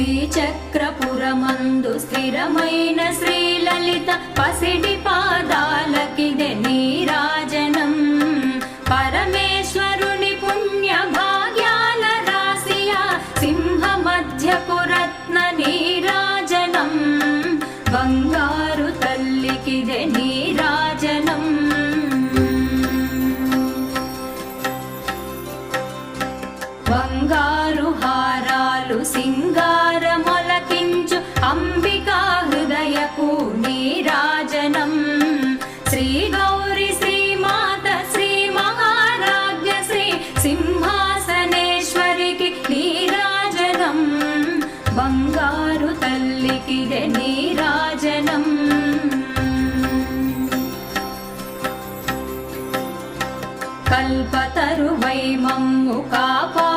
శ్రీచక్రపురమందు స్థిరమైన శ్రీలలిత పసిడి పాదాలకిదే నీరాజనం. పరమేశ్వరుని పుణ్య భాగ్యాల రాశియా సింహ మధ్యపు రత్న నీరాజనం. బంగారు తల్లికిదే నీరాజనం. బంగారు హారాలు సింగారమొలకించు అంబికా హృదయపు నీరాజనం. శ్రీ గౌరి శ్రీమాత శ్రీ మహారాజ్ఞ శ్రీ సింహాసనేశ్వరికి నీరాజనం. బంగారు తల్లికిదే నీరాజనం. కల్పతరువై మమ్ము కాపా